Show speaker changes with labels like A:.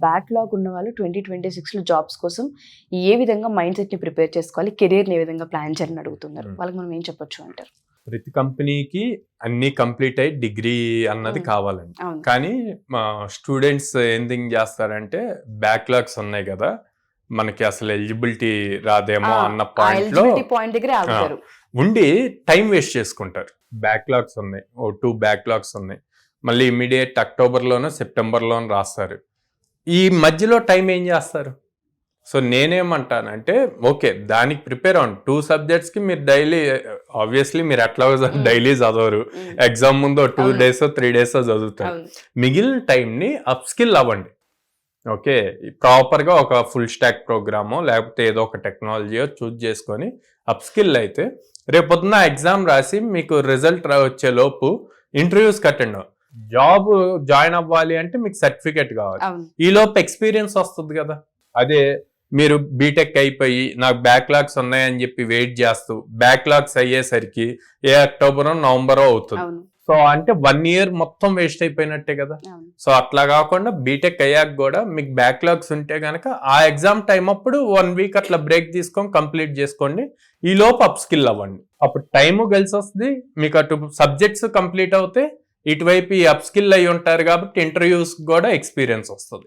A: Backlog ఉన్న వాళ్ళు 2026లో jobs కోసం ఏ విధంగా మైండ్ సెట్‌ని ప్రిపేర్ చేసుకోవాలి? కెరియర్‌ని ఏ విధంగా ప్లాన్ చేయాలని అడుగుతున్నారు. వాళ్ళకి మనం ఏం చెప్పొచ్చు అంటారు?
B: ప్రతి కంపెనీకి అన్ని కంప్లీట్ అయ్యి డిగ్రీ అన్నది కావాలండి.
A: అవును.
B: కానీ స్టూడెంట్స్ ఏం థింక్ చేస్తారంటే బ్యాక్‌లాగ్స్ ఉన్నాయి కదా, మనకి అసలు ఎలిజిబిలిటీ రాదేమో అన్న పాయింట్లో
A: ఎలిజిబిలిటీ పాయింట్ దగ్గరే ఆగుతారు.
B: ఉండి టైం వేస్ట్ చేసుకుంటారు. బ్యాక్‌లాగ్స్ ఉన్నాయి, 2 బ్యాక్‌లాగ్స్ ఉన్నాయి, మళ్ళీ ఇమీడియట్ అక్టోబర్లోనో సెప్టెంబర్లోనో రాస్తారు. ఈ మధ్యలో టైం ఏం చేస్తారు? సో నేనేమంటానంటే ఓకే, దానికి ప్రిపేర్ అవ్వండి. 2 సబ్జెక్ట్స్కి మీరు డైలీ ఆబ్వియస్లీ మీరు ఎట్లా డైలీ చదవరు, ఎగ్జామ్ ముందు 2 days 3 days చదువుతారు. మిగిలిన టైంని అప్ స్కిల్ అవ్వండి. ఓకే, ప్రాపర్గా ఒక ఫుల్ స్టాక్ ప్రోగ్రామో లేకపోతే ఏదో ఒక టెక్నాలజీయో చూజ్ చేసుకొని అప్ స్కిల్ అయితే రేపొద్దున ఎగ్జామ్ రాసి మీకు రిజల్ట్ వచ్చే లోపు ఇంటర్వ్యూస్ కట్టండి. జాబ్ జాయిన్ అవ్వాలి అంటే మీకు సర్టిఫికేట్ కావాలి, ఈ లోపు ఎక్స్పీరియన్స్ వస్తుంది కదా. అదే మీరు బీటెక్ అయిపోయి నాకు బ్యాక్లాగ్స్ ఉన్నాయని చెప్పి వెయిట్ చేస్తూ బ్యాక్లాగ్స్ అయ్యేసరికి అక్టోబరో నవంబరో అవుతుంది. సో అంటే 1 year మొత్తం వేస్ట్ అయిపోయినట్టే కదా. సో అట్లా కాకుండా బీటెక్ అయ్యాక కూడా మీకు బ్యాక్లాగ్స్ ఉంటే కనుక ఆ ఎగ్జామ్ టైం అప్పుడు 1 week అట్లా బ్రేక్ తీసుకొని కంప్లీట్ చేసుకోండి. ఈ లోపు అప్ స్కిల్ అవ్వండి. అప్పుడు టైము కలిసి వస్తుంది, మీకు అటు సబ్జెక్ట్స్ కంప్లీట్ అవుతాయి, ఇటువైపు ఈ అప్ స్కిల్ అయి ఉంటారు కాబట్టి ఇంటర్వ్యూస్ కూడా ఎక్స్పీరియన్స్ వస్తుంది.